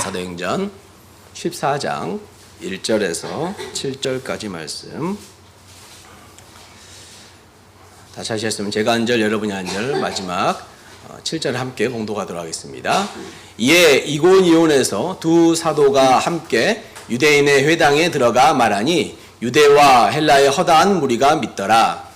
사도행전 14장 1절에서 7절까지 말씀. 다시 하셨으면 제가 한 절, 여러분이 한 절, 마지막 7절 함께 공독하도록 하겠습니다. 이에 이고니온에서 두 사도가 함께 유대인의 회당에 들어가 말하니 유대와 헬라의 허다한 무리가 믿더라.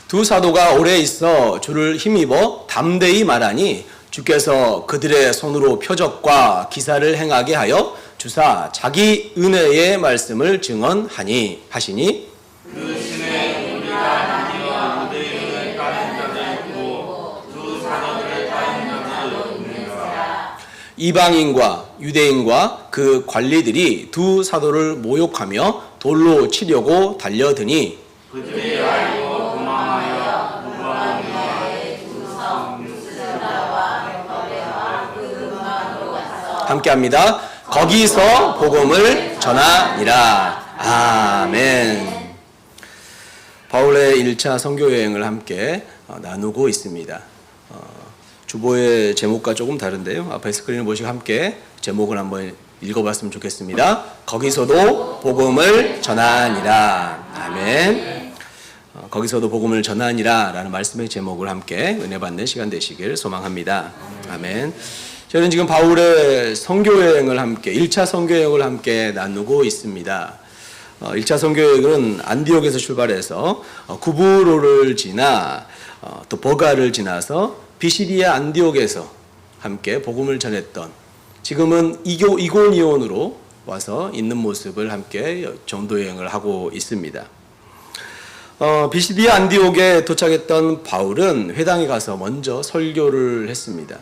두 사도가 오래 있어 주를 힘입어 담대히 말하니 주께서 그들의 손으로 표적과 기사를 행하게 하여 주사 자기 은혜의 말씀을 증언하니 하시니 그 신에 우리가 드디어 유대인을 따른 자들 있고 두 사도들을 따른 자들 있느니라. 이방인과 유대인과 그 관리들이 두 사도를 모욕하며 돌로 치려고 달려드니 그들이 알고 도망하여 함께합니다. 거기서 복음을 전하니라. 아멘. 바울의 1차 선교 여행을 함께 나누고 있습니다. 주보의 제목과 조금 다른데요. 앞에 스크린을 보시고 함께 제목을 한번 읽어봤으면 좋겠습니다. 거기서도 복음을 전하니라. 아멘. 거기서도 복음을 전하니라 라는 말씀의 제목을 함께 은혜 받는 시간 되시길 소망합니다. 아멘. 저는 지금 바울의 선교여행을 함께 1차 선교여행을 함께 나누고 있습니다. 1차 선교여행은 안디옥에서 출발해서 구브로를 지나 또 버가를 지나서 비시디아 안디옥에서 함께 복음을 전했던, 지금은 이고니온으로 와서 있는 모습을 함께 전도여행을 하고 있습니다. 비시디아 안디옥에 도착했던 바울은 회당에 가서 먼저 설교를 했습니다.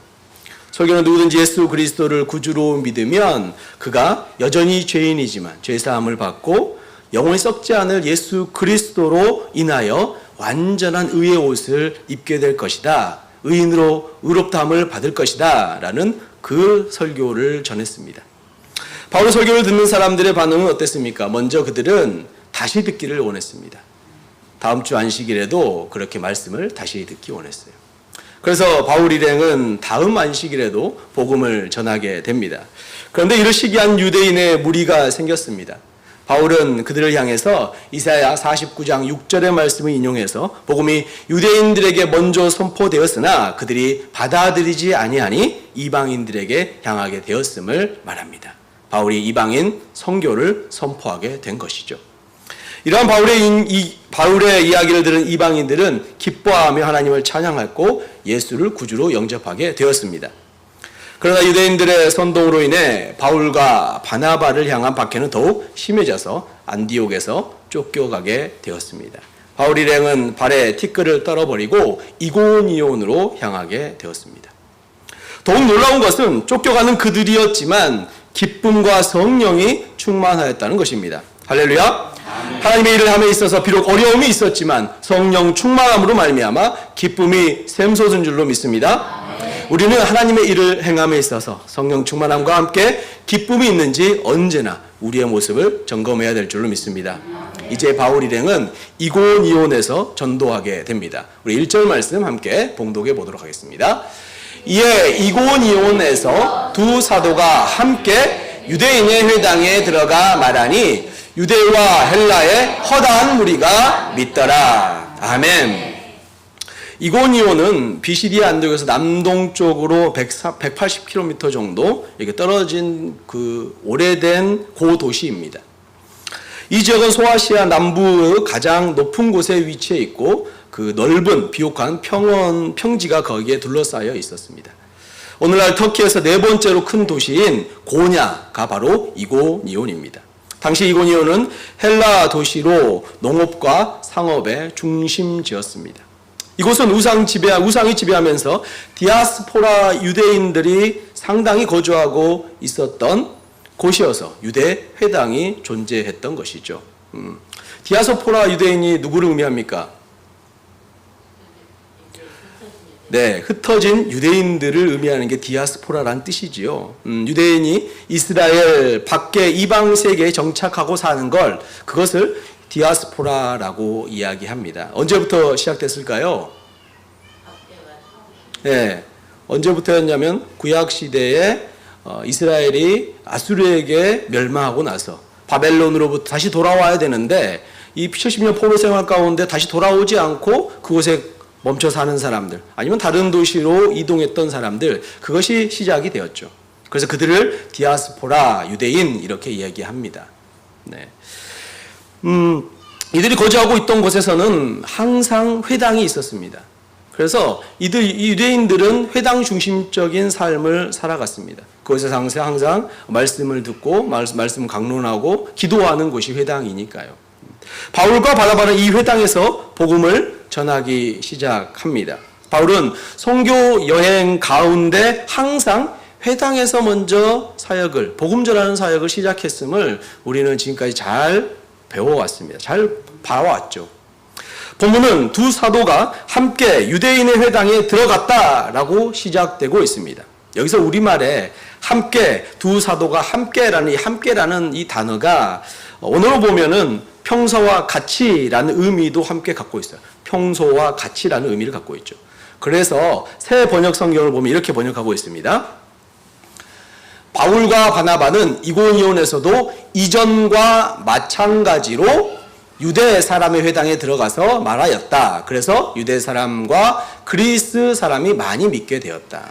설교는 누구든지 예수 그리스도를 구주로 믿으면 그가 여전히 죄인이지만 죄사함을 받고 영원히 썩지 않을 예수 그리스도로 인하여 완전한 의의 옷을 입게 될 것이다. 의인으로 의롭다함을 받을 것이다. 라는 그 설교를 전했습니다. 바울의 설교를 듣는 사람들의 반응은 어땠습니까? 먼저 그들은 다시 듣기를 원했습니다. 다음 주 안식일에도 그렇게 말씀을 다시 듣기 원했어요. 그래서 바울 일행은 다음 안식일에도 복음을 전하게 됩니다. 그런데 이를 시기한 유대인의 무리가 생겼습니다. 바울은 그들을 향해서 이사야 49장 6절의 말씀을 인용해서 복음이 유대인들에게 먼저 선포되었으나 그들이 받아들이지 아니하니 이방인들에게 향하게 되었음을 말합니다. 바울이 이방인 선교를 선포하게 된 것이죠. 이러한 바울의 이야기를 들은 이방인들은 기뻐하며 하나님을 찬양하고 예수를 구주로 영접하게 되었습니다. 그러나 유대인들의 선동으로 인해 바울과 바나바를 향한 박해는 더욱 심해져서 안디옥에서 쫓겨가게 되었습니다. 바울 일행은 발에 티끌을 떨어버리고 이고니온으로 향하게 되었습니다. 더욱 놀라운 것은 쫓겨가는 그들이었지만 기쁨과 성령이 충만하였다는 것입니다. 할렐루야! 하나님의 일을 함에 있어서 비록 어려움이 있었지만 성령 충만함으로 말미암아 기쁨이 샘솟은 줄로 믿습니다. 우리는 하나님의 일을 행함에 있어서 성령 충만함과 함께 기쁨이 있는지 언제나 우리의 모습을 점검해야 될 줄로 믿습니다. 이제 바울 일행은 이고니온에서 전도하게 됩니다. 우리 1절 말씀 함께 봉독해 보도록 하겠습니다. 이에 이고니온에서 두 사도가 함께 유대인의 회당에 들어가 말하니 유대와 헬라의 허다한 무리가 믿더라. 아멘. 이고니온은 비시디아 안디옥에서 남동쪽으로 180km 정도 이렇게 떨어진 그 오래된 고도시입니다. 이 지역은 소아시아 남부의 가장 높은 곳에 위치해 있고 그 넓은 비옥한 평지가 거기에 둘러싸여 있었습니다. 오늘날 터키에서 네 번째로 큰 도시인 고냐가 바로 이고니온입니다. 당시 이고니온은 헬라 도시로 농업과 상업의 중심지였습니다. 이곳은 우상이 지배하면서 디아스포라 유대인들이 상당히 거주하고 있었던 곳이어서 유대 회당이 존재했던 것이죠. 디아스포라 유대인이 누구를 의미합니까? 네, 흩어진 유대인들을 의미하는 게 디아스포라라는 뜻이지요. 유대인이 이스라엘 밖의 이방 세계에 정착하고 사는 걸, 그것을 디아스포라라고 이야기합니다. 언제부터 시작됐을까요? 네, 언제부터였냐면 구약 시대에 이스라엘이 아수르에게 멸망하고 나서 바벨론으로부터 다시 돌아와야 되는데 이 70년 포로 생활 가운데 다시 돌아오지 않고 그곳에 멈춰 사는 사람들 아니면 다른 도시로 이동했던 사람들, 그것이 시작이 되었죠. 그래서 그들을 디아스포라, 유대인 이렇게 이야기합니다. 네. 이들이 거주하고 있던 곳에서는 항상 회당이 있었습니다. 그래서 이 유대인들은 회당 중심적인 삶을 살아갔습니다. 그곳에서 항상 말씀을 듣고 말씀 강론하고 기도하는 곳이 회당이니까요. 바울과 바나바는 이 회당에서 복음을 전하기 시작합니다. 바울은 선교 여행 가운데 항상 회당에서 먼저 사역을, 복음 전하는 사역을 시작했음을 우리는 지금까지 잘 배워왔습니다. 잘 봐왔죠. 본문은 두 사도가 함께 유대인의 회당에 들어갔다라고 시작되고 있습니다. 여기서 우리말에 함께, 두 사도가 함께라는 이 단어가 언어로 보면은 평소와 같이라는 의미도 함께 갖고 있어요. 평소와 같이라는 의미를 갖고 있죠. 그래서 새 번역 성경을 보면 이렇게 번역하고 있습니다. 바울과 바나바는 이고니온에서도 이전과 마찬가지로 유대 사람의 회당에 들어가서 말하였다. 그래서 유대 사람과 그리스 사람이 많이 믿게 되었다.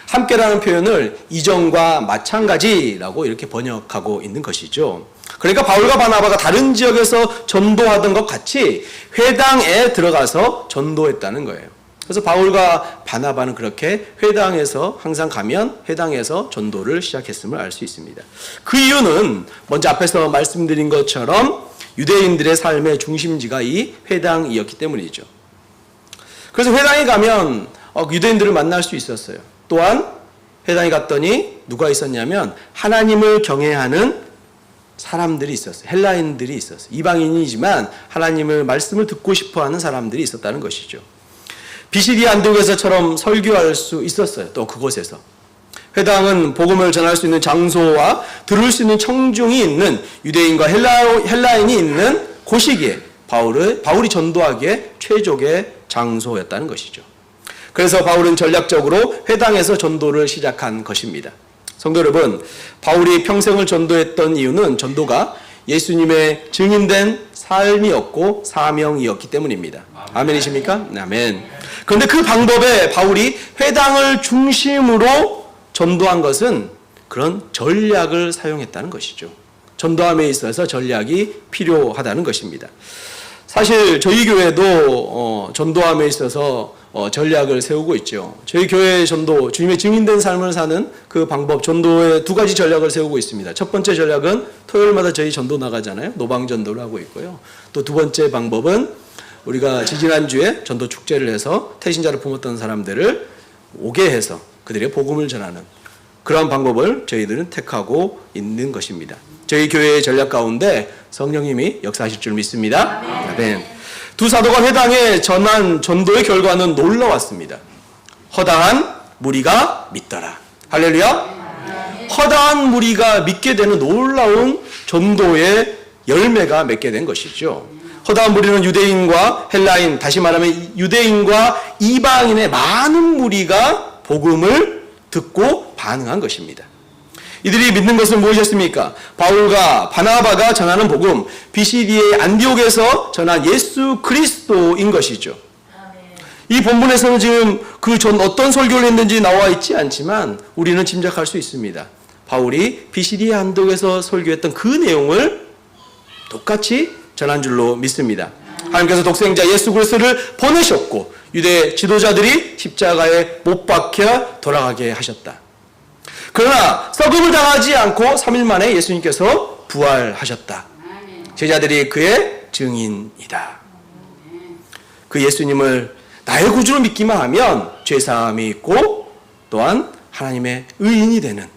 함께라는 표현을 이전과 마찬가지라고 이렇게 번역하고 있는 것이죠. 그러니까 바울과 바나바가 다른 지역에서 전도하던 것 같이 회당에 들어가서 전도했다는 거예요. 그래서 바울과 바나바는 그렇게 회당에서 항상 가면 회당에서 전도를 시작했음을 알 수 있습니다. 그 이유는 먼저 앞에서 말씀드린 것처럼 유대인들의 삶의 중심지가 이 회당이었기 때문이죠. 그래서 회당에 가면 유대인들을 만날 수 있었어요. 또한 회당에 갔더니 누가 있었냐면 하나님을 경외하는 사람들이 있었어요. 헬라인들이 있었어요. 이방인이지만 하나님을 말씀을 듣고 싶어하는 사람들이 있었다는 것이죠. 비시디아 안디옥에서처럼 설교할 수 있었어요. 또 그곳에서 회당은 복음을 전할 수 있는 장소와 들을 수 있는 청중이 있는 유대인과 헬라인이 있는 곳이기에 바울이 전도하기에 최적의 장소였다는 것이죠. 그래서 바울은 전략적으로 회당에서 전도를 시작한 것입니다. 성도 여러분, 바울이 평생을 전도했던 이유는 전도가 예수님의 증인된 삶이었고 사명이었기 때문입니다. 아멘이십니까? 아멘. 그런데 그 방법에 바울이 회당을 중심으로 전도한 것은 그런 전략을 사용했다는 것이죠. 전도함에 있어서 전략이 필요하다는 것입니다. 사실 저희 교회도 전도함에 있어서 전략을 세우고 있죠. 저희 교회 전도, 주님의 증인된 삶을 사는 그 방법, 전도의 두 가지 전략을 세우고 있습니다. 첫 번째 전략은 토요일마다 저희 전도 나가잖아요. 노방 전도를 하고 있고요. 또 두 번째 방법은 우리가 지지난주에 전도 축제를 해서 태신자를 품었던 사람들을 오게 해서 그들의 복음을 전하는 그런 방법을 저희들은 택하고 있는 것입니다. 저희 교회의 전략 가운데 성령님이 역사하실 줄 믿습니다. 아멘. 두 사도가 회당에 전한 전도의 결과는 놀라웠습니다. 허다한 무리가 믿더라. 할렐루야. 허다한 무리가 믿게 되는 놀라운 전도의 열매가 맺게 된 것이죠. 허다한 무리는 유대인과 헬라인, 다시 말하면 유대인과 이방인의 많은 무리가 복음을 듣고 반응한 것입니다. 이들이 믿는 것은 무엇이었습니까? 바울과 바나바가 전하는 복음, 비시디의 안디옥에서 전한 예수 그리스도인 것이죠. 이 본문에서는 지금 그 전 어떤 설교를 했는지 나와 있지 않지만 우리는 짐작할 수 있습니다. 바울이 비시디의 안디옥에서 설교했던 그 내용을 똑같이 전한 줄로 믿습니다. 하나님께서 독생자 예수 그리스도를 보내셨고 유대 지도자들이 십자가에 못 박혀 돌아가게 하셨다. 그러나 썩음을 당하지 않고 3일 만에 예수님께서 부활하셨다. 제자들이 그의 증인이다. 그 예수님을 나의 구주로 믿기만 하면 죄사함이 있고 또한 하나님의 의인이 되는,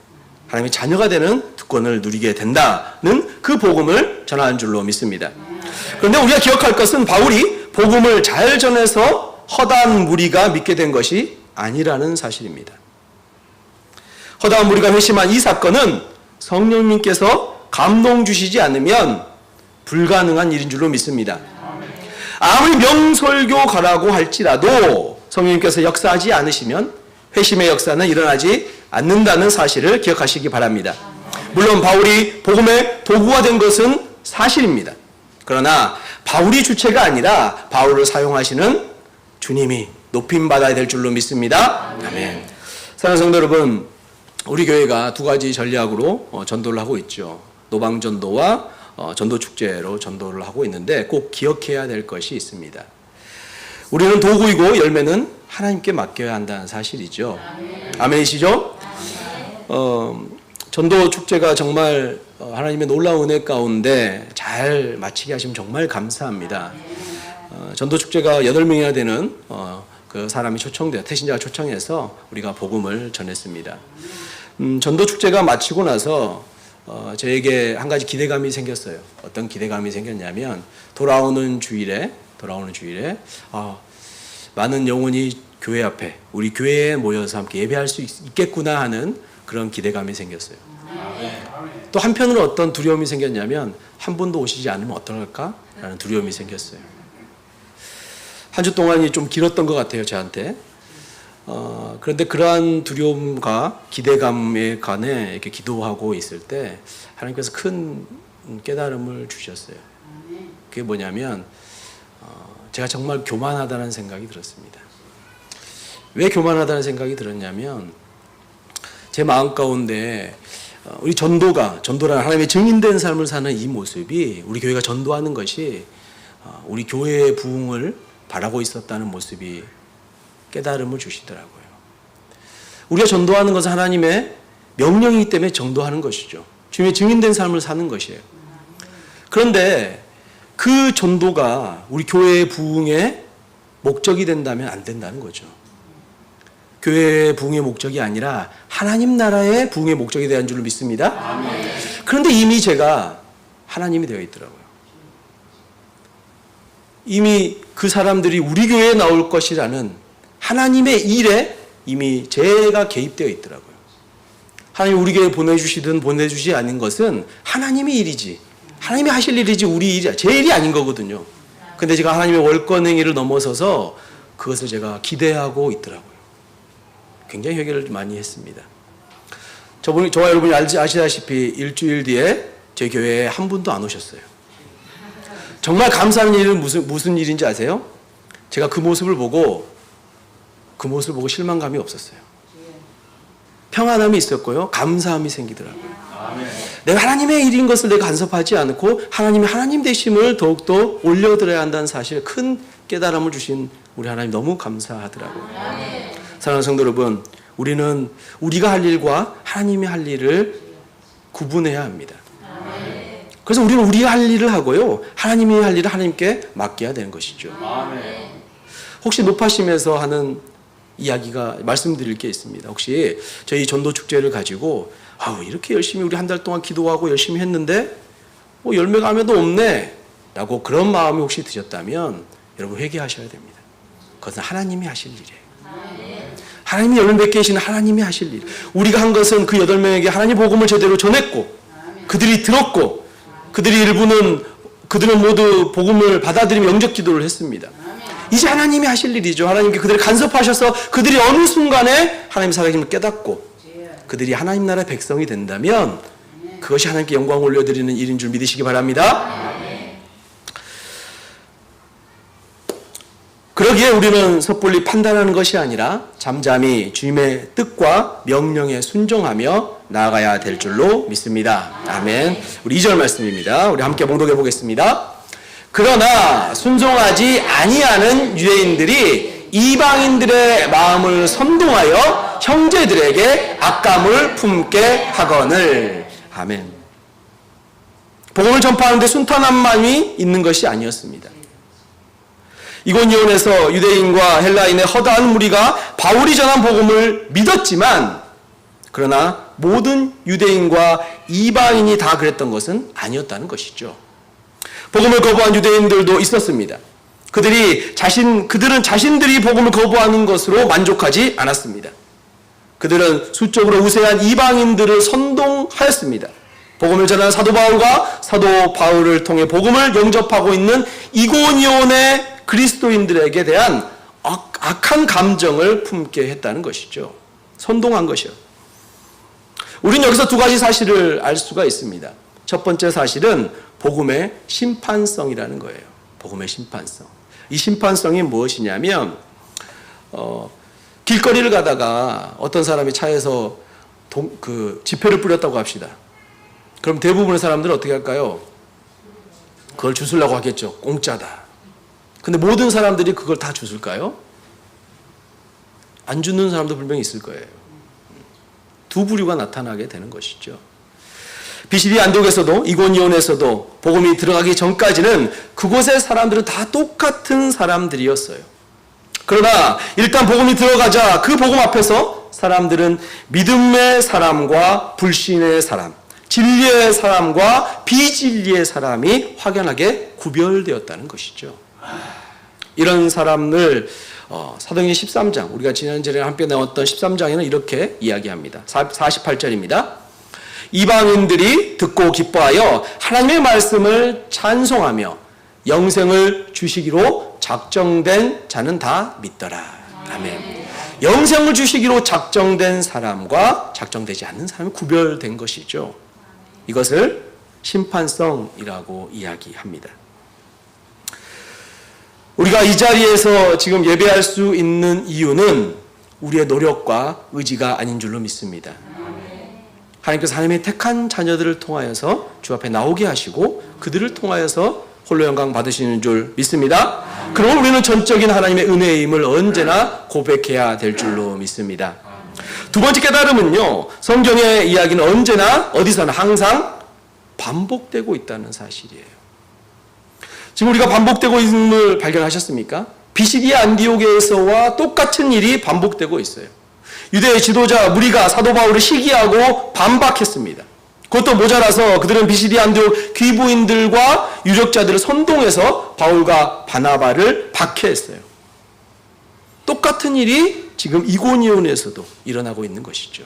하나님의 자녀가 되는 특권을 누리게 된다는 그 복음을 전하는 줄로 믿습니다. 그런데 우리가 기억할 것은 바울이 복음을 잘 전해서 허다한 무리가 믿게 된 것이 아니라는 사실입니다. 허다한 무리가 회심한 이 사건은 성령님께서 감동 주시지 않으면 불가능한 일인 줄로 믿습니다. 아무리 명설교 가라고 할지라도 성령님께서 역사하지 않으시면 회심의 역사는 일어나지 않는다는 사실을 기억하시기 바랍니다. 물론 바울이 복음의 도구가 된 것은 사실입니다. 그러나 바울이 주체가 아니라 바울을 사용하시는 주님이 높임받아야 될 줄로 믿습니다. 아멘. 사랑하는 성도 여러분, 우리 교회가 두 가지 전략으로 전도를 하고 있죠. 노방전도와 전도축제로 전도를 하고 있는데 꼭 기억해야 될 것이 있습니다. 우리는 도구이고 열매는 하나님께 맡겨야 한다는 사실이죠. 아멘이시죠? 전도축제가 정말 하나님의 놀라운 은혜 가운데 잘 마치게 하시면 정말 감사합니다. 전도축제가 8명이나 되는 그 사람이 태신자가 초청해서 우리가 복음을 전했습니다. 전도축제가 마치고 나서 저에게 한 가지 기대감이 생겼어요. 어떤 기대감이 생겼냐면 돌아오는 주일에 많은 영혼이 교회 앞에 우리 교회에 모여서 함께 예배할 수 있겠구나 하는 그런 기대감이 생겼어요. 또 한편으로 어떤 두려움이 생겼냐면 한 분도 오시지 않으면 어떨까? 라는 두려움이 생겼어요. 한 주 동안이 좀 길었던 것 같아요, 저한테. 그런데 그러한 두려움과 기대감에 관해 이렇게 기도하고 있을 때 하나님께서 큰 깨달음을 주셨어요. 그게 뭐냐면 제가 정말 교만하다는 생각이 들었습니다. 왜 교만하다는 생각이 들었냐면 제 마음 가운데 우리 전도라는 하나님의 증인된 삶을 사는 이 모습이 우리 교회가 전도하는 것이 우리 교회의 부흥을 바라고 있었다는 모습이 깨달음을 주시더라고요. 우리가 전도하는 것은 하나님의 명령이기 때문에 전도하는 것이죠. 주님의 증인된 삶을 사는 것이에요. 그런데 그 전도가 우리 교회의 부흥의 목적이 된다면 안 된다는 거죠. 교회의 부흥의 목적이 아니라 하나님 나라의 부흥의 목적이 되는 줄로 믿습니다. 그런데 이미 제가 하나님이 되어 있더라고요. 이미 그 사람들이 우리 교회에 나올 것이라는 하나님의 일에 이미 제가 개입되어 있더라고요. 하나님이 우리 교회에 보내주시든 보내주지 않은 것은 하나님의 일이지, 하나님이 하실 일이지 우리 일이 제 일이 아닌 거거든요. 근데 제가 하나님의 월권행위를 넘어서서 그것을 제가 기대하고 있더라고요. 굉장히 회개를 많이 했습니다. 저와 여러분이 아시다시피 일주일 뒤에 제 교회에 한 분도 안 오셨어요. 정말 감사한 일은 무슨 일인지 아세요? 제가 그 모습을 보고 실망감이 없었어요. 평안함이 있었고요. 감사함이 생기더라고요. 내가 하나님의 일인 것을 내가 간섭하지 않고 하나님이 하나님 되심을 더욱더 올려드려야 한다는 사실에 큰 깨달음을 주신 우리 하나님 너무 감사하더라고요. 사랑하는 성도 여러분, 우리는 우리가 할 일과 하나님이 할 일을 구분해야 합니다. 그래서 우리는 우리가 할 일을 하고요, 하나님이 할 일을 하나님께 맡겨야 되는 것이죠. 혹시 노파심에서 하는 이야기가 말씀드릴 게 있습니다. 혹시 저희 전도 축제를 가지고 이렇게 열심히 우리 한 달 동안 기도하고 열심히 했는데 열매가 하나도 없네 라고 그런 마음이 혹시 드셨다면 여러분 회개하셔야 됩니다. 그것은 하나님이 하실 일이에요. 하나님이 열매 맺게 하시는 하나님이 하실 일. 우리가 한 것은 그 8명에게 하나님 복음을 제대로 전했고 그들이 들었고 그들은 모두 복음을 받아들이며 영접 기도를 했습니다. 이제 하나님이 하실 일이죠. 하나님께 그들을 간섭하셔서 그들이 어느 순간에 하나님 살아계심을 깨닫고 그들이 하나님 나라의 백성이 된다면 그것이 하나님께 영광을 올려드리는 일인 줄 믿으시기 바랍니다. 그러기에 우리는 섣불리 판단하는 것이 아니라 잠잠히 주님의 뜻과 명령에 순종하며 나아가야 될 줄로 믿습니다. 아멘. 우리 2절 말씀입니다. 우리 함께 봉독해 보겠습니다. 그러나 순종하지 아니하는 유대인들이 이방인들의 마음을 선동하여 형제들에게 악감을 품게 하거늘. 아멘. 복음을 전파하는데 순탄함만이 있는 것이 아니었습니다. 이고니온에서 유대인과 헬라인의 허다한 무리가 바울이 전한 복음을 믿었지만 그러나 모든 유대인과 이방인이 다 그랬던 것은 아니었다는 것이죠. 복음을 거부한 유대인들도 있었습니다. 그들은 자신들이 복음을 거부하는 것으로 만족하지 않았습니다. 그들은 수적으로 우세한 이방인들을 선동하였습니다. 복음을 전하는 사도 바울과 사도 바울을 통해 복음을 영접하고 있는 이고니온의 그리스도인들에게 대한 악한 감정을 품게 했다는 것이죠. 선동한 것이요. 우리는 여기서 두 가지 사실을 알 수가 있습니다. 첫 번째 사실은 복음의 심판성이라는 거예요. 복음의 심판성. 이 심판성이 무엇이냐면 길거리를 가다가 어떤 사람이 차에서 지폐를 뿌렸다고 합시다. 그럼 대부분의 사람들은 어떻게 할까요? 그걸 주술라고 하겠죠. 공짜다. 근데 모든 사람들이 그걸 다 주술까요? 안 주는 사람도 분명히 있을 거예요. 두 부류가 나타나게 되는 것이죠. 비시디 안디옥에서도 이고니온에서도 복음이 들어가기 전까지는 그곳의 사람들은 다 똑같은 사람들이었어요. 그러나 일단 복음이 들어가자 그 복음 앞에서 사람들은 믿음의 사람과 불신의 사람, 진리의 사람과 비진리의 사람이 확연하게 구별되었다는 것이죠. 이런 사람을 사도행전 13장, 우리가 지난주에 함께 나왔던 13장에는 이렇게 이야기합니다. 48절입니다. 이방인들이 듣고 기뻐하여 하나님의 말씀을 찬송하며 영생을 주시기로 작정된 자는 다 믿더라. 아멘. 영생을 주시기로 작정된 사람과 작정되지 않는 사람이 구별된 것이죠. 이것을 심판성이라고 이야기합니다. 우리가 이 자리에서 지금 예배할 수 있는 이유는 우리의 노력과 의지가 아닌 줄로 믿습니다. 하나님께서 하나님의 택한 자녀들을 통하여서 주 앞에 나오게 하시고 그들을 통하여서 홀로 영광 받으시는 줄 믿습니다. 그럼 우리는 전적인 하나님의 은혜임을 언제나 고백해야 될 줄로 믿습니다. 두 번째 깨달음은요, 성경의 이야기는 언제나 어디서나 항상 반복되고 있다는 사실이에요. 지금 우리가 반복되고 있는 걸 발견하셨습니까? 비시디 안디옥에서와 똑같은 일이 반복되고 있어요. 유대의 지도자 무리가 사도 바울을 시기하고 반박했습니다. 그것도 모자라서 그들은 비시디 안디옥 귀부인들과 유력자들을 선동해서 바울과 바나바를 박해했어요. 똑같은 일이 지금 이고니온에서도 일어나고 있는 것이죠.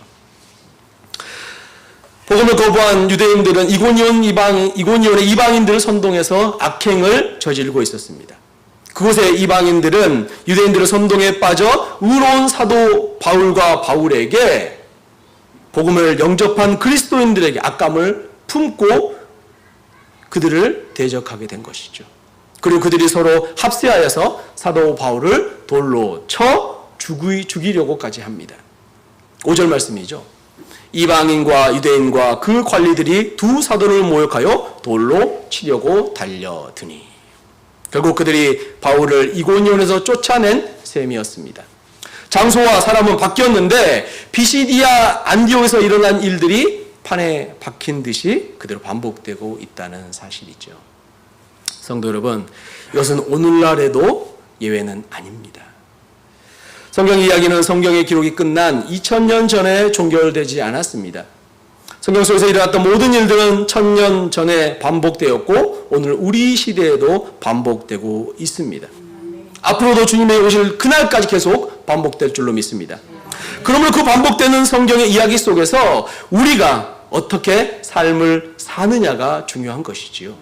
복음을 거부한 유대인들은 이고니온의 이방인들을 선동해서 악행을 저지르고 있었습니다. 그곳의 이방인들은 유대인들의 선동에 빠져 의로운 사도 바울과 바울에게 복음을 영접한 그리스도인들에게 악감을 품고 그들을 대적하게 된 것이죠. 그리고 그들이 서로 합세하여서 사도 바울을 돌로 쳐 죽이려고까지 합니다. 5절 말씀이죠. 이방인과 유대인과 그 관리들이 두 사도를 모욕하여 돌로 치려고 달려드니 결국 그들이 바울을 이고니온에서 쫓아낸 셈이었습니다. 장소와 사람은 바뀌었는데 비시디아 안디옥에서 일어난 일들이 판에 박힌 듯이 그대로 반복되고 있다는 사실이죠. 성도 여러분, 이것은 오늘날에도 예외는 아닙니다. 성경 이야기는 성경의 기록이 끝난 2000년 전에 종결되지 않았습니다. 성경 속에서 일어났던 모든 일들은 1000년 전에 반복되었고 오늘 우리 시대에도 반복되고 있습니다. 앞으로도 주님의 오실 그날까지 계속 반복될 줄로 믿습니다. 그러므로 그 반복되는 성경의 이야기 속에서 우리가 어떻게 삶을 사느냐가 중요한 것이지요.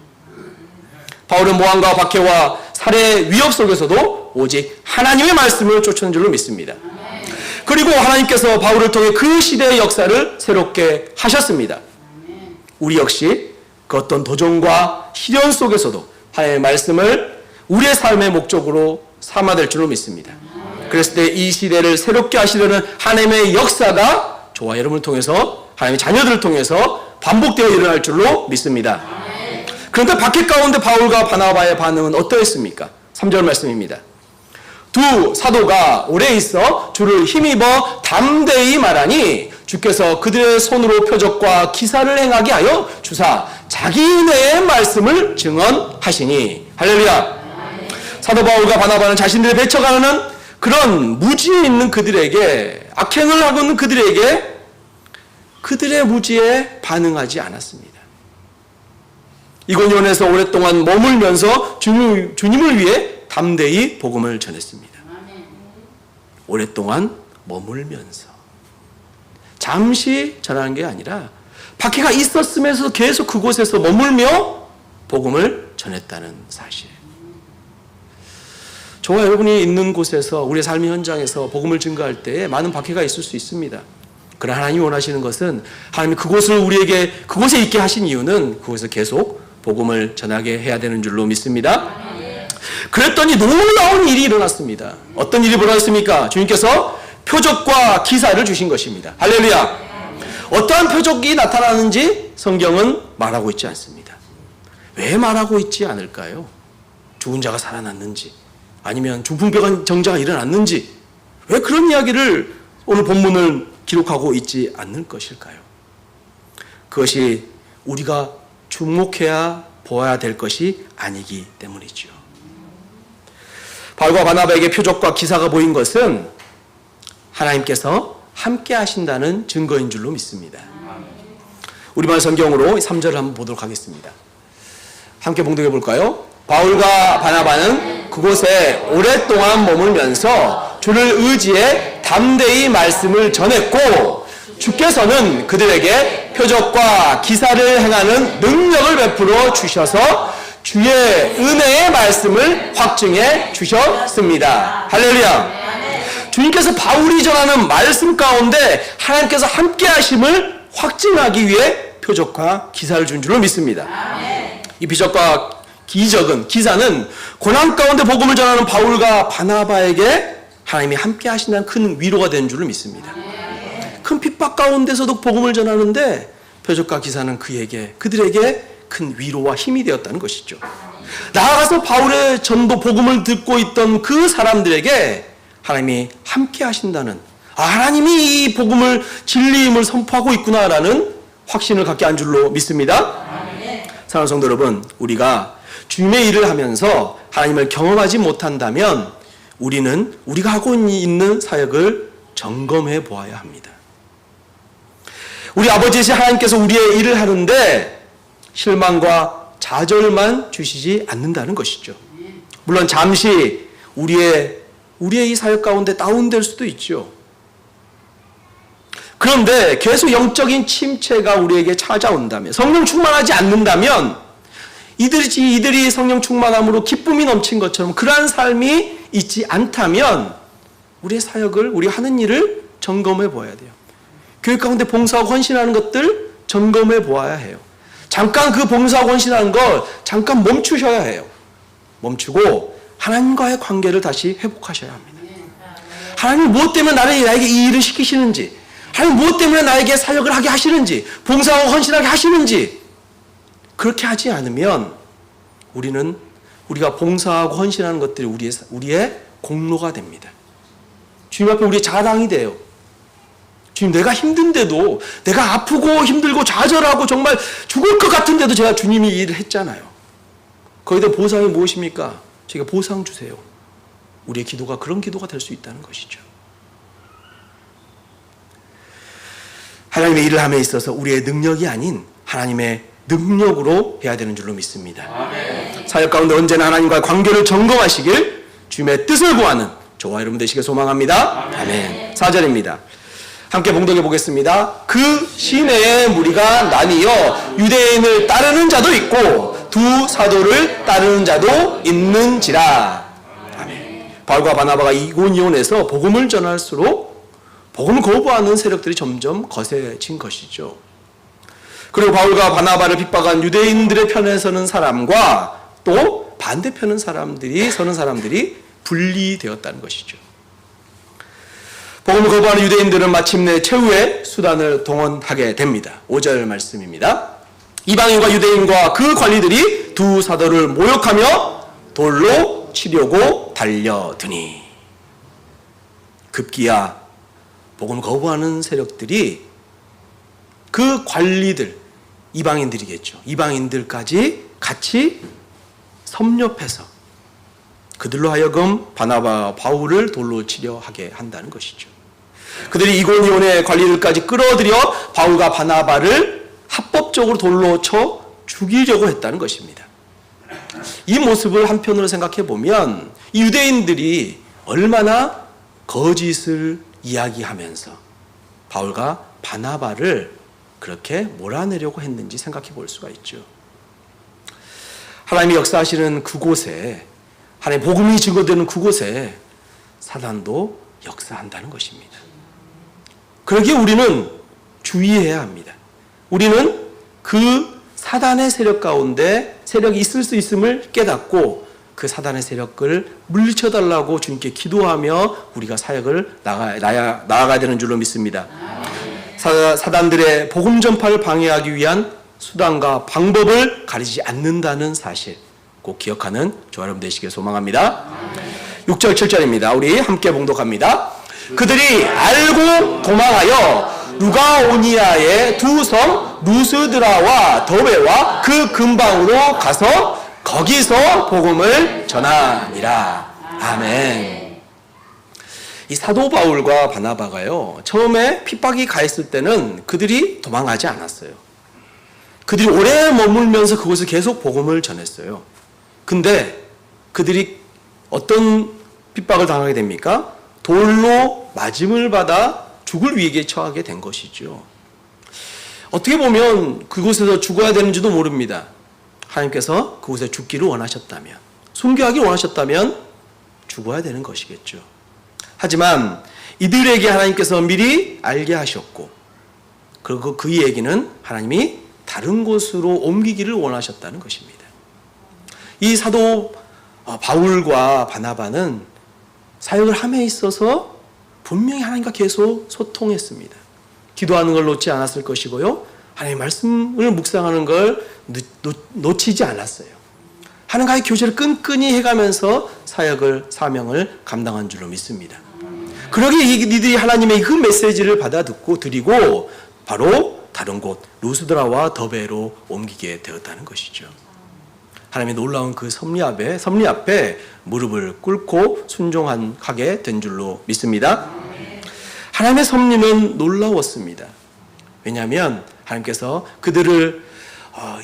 바울은 모함과 박해와 살해 위협 속에서도 오직 하나님의 말씀을 쫓는 줄로 믿습니다. 그리고 하나님께서 바울을 통해 그 시대의 역사를 새롭게 하셨습니다. 우리 역시 그 어떤 도전과 시련 속에서도 하나님의 말씀을 우리의 삶의 목적으로 삼아야 될 줄로 믿습니다. 그랬을 때 이 시대를 새롭게 하시려는 하나님의 역사가 저와 여러분을 통해서 하나님의 자녀들을 통해서 반복되어 일어날 줄로 믿습니다. 그런데 박해 가운데 바울과 바나바의 반응은 어떠했습니까? 3절 말씀입니다. 두 사도가 오래 있어 주를 힘입어 담대히 말하니 주께서 그들의 손으로 표적과 기사를 행하게 하여 주사 자기네의 말씀을 증언하시니 할렐루야. 사도 바울과 바나바는 자신들의 배척하는 그런 무지에 있는 그들에게 악행을 하고 있는 그들에게 그들의 무지에 반응하지 않았습니다. 이고니온에서 오랫동안 머물면서 주님을 위해 담대히 복음을 전했습니다. 오랫동안 머물면서 잠시 전하는 게 아니라 박해가 있었으면서 계속 그곳에서 머물며 복음을 전했다는 사실. 저와 여러분이 있는 곳에서 우리의 삶의 현장에서 복음을 증거할 때 많은 박해가 있을 수 있습니다. 그러나 하나님이 원하시는 것은 하나님이 그곳을 우리에게 그곳에 있게 하신 이유는 그곳에서 계속 복음을 전하게 해야 되는 줄로 믿습니다. 그랬더니 놀라운 일이 일어났습니다. 어떤 일이 일어났습니까? 주님께서 표적과 기사를 주신 것입니다. 할렐루야. 어떠한 표적이 나타나는지 성경은 말하고 있지 않습니다. 왜 말하고 있지 않을까요? 죽은 자가 살아났는지, 아니면 중풍병 정자가 일어났는지, 왜 그런 이야기를 오늘 본문을 기록하고 있지 않는 것일까요? 그것이 우리가 주목해야 보아야 될 것이 아니기 때문이죠. 바울과 바나바에게 표적과 기사가 보인 것은 하나님께서 함께 하신다는 증거인 줄로 믿습니다. 우리말 성경으로 3절을 한번 보도록 하겠습니다. 함께 봉독해 볼까요? 바울과 바나바는 그곳에 오랫동안 머물면서 주를 의지해 담대히 말씀을 전했고, 주께서는 그들에게 표적과 기사를 행하는 능력을 베풀어 주셔서 주의 은혜의 말씀을 확증해 주셨습니다. 할렐루야. 주님께서 바울이 전하는 말씀 가운데 하나님께서 함께 하심을 확증하기 위해 표적과 기사를 준 줄로 믿습니다. 이 표적과 기사는 고난 가운데 복음을 전하는 바울과 바나바에게 하나님이 함께 하신다는 큰 위로가 된 줄로 믿습니다. 큰 핍박 가운데서도 복음을 전하는데 표적과 기사는 그들에게 큰 위로와 힘이 되었다는 것이죠. 나아가서 바울의 전도 복음을 듣고 있던 그 사람들에게 하나님이 함께 하신다는, 하나님이 이 복음을 진리임을 선포하고 있구나라는 확신을 갖게 한 줄로 믿습니다. 사랑하는 성도 여러분, 우리가 주님의 일을 하면서 하나님을 경험하지 못한다면 우리는 우리가 하고 있는 사역을 점검해 보아야 합니다. 우리 아버지이신 하나님께서 우리의 일을 하는데 실망과 좌절만 주시지 않는다는 것이죠. 물론 잠시 우리의 이 사역 가운데 다운될 수도 있죠. 그런데 계속 영적인 침체가 우리에게 찾아온다면, 성령 충만하지 않는다면, 이들이 성령 충만함으로 기쁨이 넘친 것처럼 그러한 삶이 있지 않다면 우리의 사역을, 우리가 하는 일을 점검해 보아야 돼요. 교회 가운데 봉사하고 헌신하는 것들 점검해 보아야 해요. 잠깐 그 봉사하고 헌신하는 걸 잠깐 멈추셔야 해요. 멈추고 하나님과의 관계를 다시 회복하셔야 합니다. 하나님 무엇 때문에 나에게 이 일을 시키시는지, 하나님 무엇 때문에 나에게 사역을 하게 하시는지, 봉사하고 헌신하게 하시는지, 그렇게 하지 않으면 우리가 봉사하고 헌신하는 것들이 우리의 공로가 됩니다. 주님 앞에 우리의 자랑이 돼요. 주님, 내가 힘든데도, 내가 아프고 힘들고 좌절하고 정말 죽을 것 같은데도 제가 주님이 이 일을 했잖아요. 거기다 보상이 무엇입니까? 제가 보상 주세요. 우리의 기도가 그런 기도가 될 수 있다는 것이죠. 하나님의 일을 함에 있어서 우리의 능력이 아닌 하나님의 능력으로 해야 되는 줄로 믿습니다. 아멘. 사역 가운데 언제나 하나님과의 관계를 점검하시길 주님의 뜻을 구하는 저와 여러분 되시길 소망합니다. 아멘. 4절입니다. 함께 봉독해 보겠습니다. 그 시내의 무리가 나뉘어 유대인을 따르는 자도 있고 두 사도를 따르는 자도 있는지라. 아멘. 바울과 바나바가 이곳이온에서 복음을 전할수록 복음을 거부하는 세력들이 점점 거세진 것이죠. 그리고 바울과 바나바를 핍박한 유대인들의 편에 서는 사람과 또 반대편에 서는 사람들이 분리되었다는 것이죠. 복음을 거부하는 유대인들은 마침내 최후의 수단을 동원하게 됩니다. 5절 말씀입니다. 이방인과 유대인과 그 관리들이 두 사도를 모욕하며 돌로 치려고 달려드니, 급기야 복음을 거부하는 세력들이 그 관리들, 이방인들이겠죠. 이방인들까지 같이 섭렵해서 그들로 하여금 바나바와 바울을 돌로 치려 하게 한다는 것이죠. 그들이 이고니온의 관리들까지 끌어들여 바울과 바나바를 합법적으로 돌로 쳐 죽이려고 했다는 것입니다. 이 모습을 한편으로 생각해 보면 이 유대인들이 얼마나 거짓을 이야기하면서 바울과 바나바를 그렇게 몰아내려고 했는지 생각해 볼 수가 있죠. 하나님이 역사하시는 그곳에, 하나님의 복음이 증거되는 그곳에 사단도 역사한다는 것입니다. 그러기에 우리는 주의해야 합니다. 우리는 그 사단의 세력 가운데 세력이 있을 수 있음을 깨닫고 그 사단의 세력을 물리쳐달라고 주님께 기도하며 우리가 사역을 나아가야 되는 줄로 믿습니다. 사단들의 복음 전파를 방해하기 위한 수단과 방법을 가리지 않는다는 사실 꼭 기억하는 저와 여러분 되시길 소망합니다. 6절 7절입니다. 우리 함께 봉독합니다. 그들이 알고 도망하여 루가오니아의 두 성 루스드라와 더베와 그 근방으로 가서 거기서 복음을 전하니라. 아멘. 이 사도 바울과 바나바가요, 처음에 핍박이 가했을 때는 그들이 도망가지 않았어요. 그들이 오래 머물면서 그곳에 계속 복음을 전했어요. 근데 그들이 어떤 핍박을 당하게 됩니까? 돌로 맞음을 받아 죽을 위기에 처하게 된 것이죠. 어떻게 보면 그곳에서 죽어야 되는지도 모릅니다. 하나님께서 그곳에 죽기를 원하셨다면, 순교하기를 원하셨다면 죽어야 되는 것이겠죠. 하지만 이들에게 하나님께서 미리 알게 하셨고, 그리고 그 얘기는 하나님이 다른 곳으로 옮기기를 원하셨다는 것입니다. 이 사도 바울과 바나바는 사역을 함에 있어서 분명히 하나님과 계속 소통했습니다. 기도하는 걸 놓지 않았을 것이고요, 하나님의 말씀을 묵상하는 걸 놓치지 않았어요. 하나님과의 교제를 끈끈이 해가면서 사역을, 사명을 감당한 줄로 믿습니다. 그러기에 이들이 하나님의 그 메시지를 받아 듣고 드리고 바로 다른 곳 루스드라와 더베로 옮기게 되었다는 것이죠. 하나님의 놀라운 그 섭리 앞에 무릎을 꿇고 순종하게 된 줄로 믿습니다. 하나님의 섭리는 놀라웠습니다. 왜냐하면 하나님께서 그들을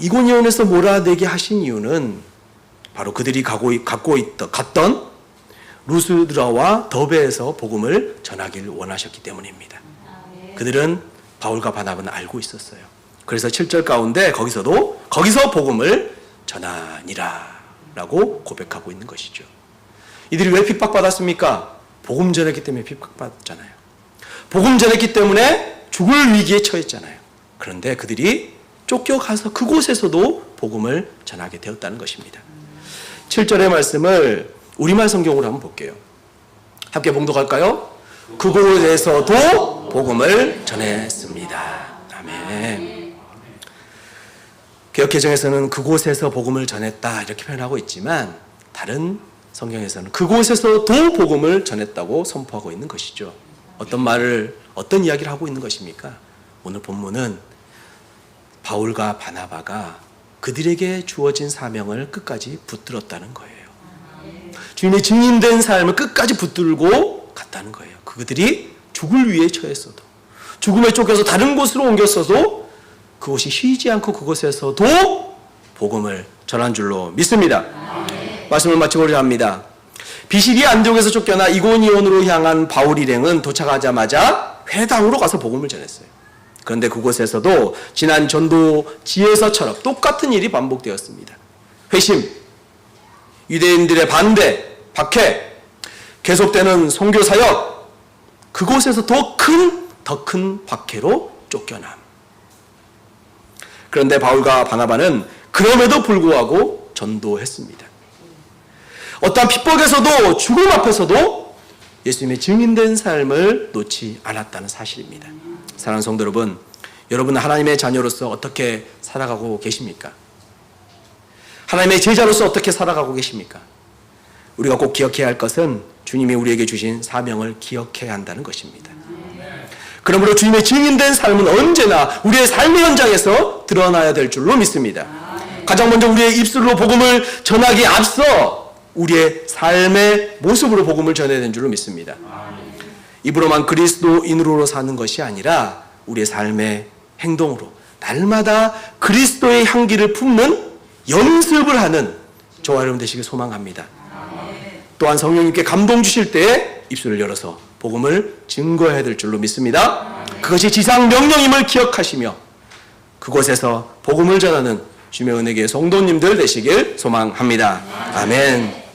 이고니온에서 몰아내게 하신 이유는 바로 그들이 갔던 루스드라와 더베에서 복음을 전하기를 원하셨기 때문입니다. 그들은 바울과 바나바는 알고 있었어요. 그래서 7절 가운데 거기서 복음을 전하니라 라고 고백하고 있는 것이죠. 이들이 왜 핍박받았습니까? 복음 전했기 때문에 핍박받았잖아요. 복음 전했기 때문에 죽을 위기에 처했잖아요. 그런데 그들이 쫓겨가서 그곳에서도 복음을 전하게 되었다는 것입니다. 7절의 말씀을 우리말 성경으로 한번 볼게요. 함께 봉독할까요? 그곳에서도 복음을 전했습니다. 아멘. 개역개정에서는 그곳에서 복음을 전했다 이렇게 표현하고 있지만 다른 성경에서는 그곳에서도 복음을 전했다고 선포하고 있는 것이죠. 어떤 이야기를 하고 있는 것입니까? 오늘 본문은 바울과 바나바가 그들에게 주어진 사명을 끝까지 붙들었다는 거예요. 주님의 증인된 삶을 끝까지 붙들고 갔다는 거예요. 그들이 죽을 위해 처했어도, 죽음에 쫓겨서 다른 곳으로 옮겼어도 그곳이 쉬지 않고 그곳에서도 복음을 전한 줄로 믿습니다. 말씀을 마치고자 합니다. 비시리아 안디옥에서 쫓겨나 이고니온으로 향한 바울 일행은 도착하자마자 회당으로 가서 복음을 전했어요. 그런데 그곳에서도 지난 전도지에서처럼 똑같은 일이 반복되었습니다. 회심, 유대인들의 반대, 박해, 계속되는 선교사역, 그곳에서 더 큰 박해로 쫓겨남. 그런데 바울과 바나바는 그럼에도 불구하고 전도했습니다. 어떠한 핍박에서도 죽음 앞에서도 예수님의 증인된 삶을 놓지 않았다는 사실입니다. 사랑하는 성도 여러분, 여러분은 하나님의 자녀로서 어떻게 살아가고 계십니까? 하나님의 제자로서 어떻게 살아가고 계십니까? 우리가 꼭 기억해야 할 것은 주님이 우리에게 주신 사명을 기억해야 한다는 것입니다. 그러므로 주님의 증인된 삶은 언제나 우리의 삶의 현장에서 드러나야 될 줄로 믿습니다. 가장 먼저 우리의 입술로 복음을 전하기에 앞서 우리의 삶의 모습으로 복음을 전해야 되는 줄로 믿습니다. 입으로만 그리스도인으로 사는 것이 아니라 우리의 삶의 행동으로 날마다 그리스도의 향기를 품는 연습을 하는 저와 여러분 되시길 소망합니다. 또한 성령님께 감동 주실 때에 입술을 열어서 복음을 증거해야 될 줄로 믿습니다. 그것이 지상 명령임을 기억하시며 그곳에서 복음을 전하는 주님의 은혜교회 성도님들 되시길 소망합니다. 아멘.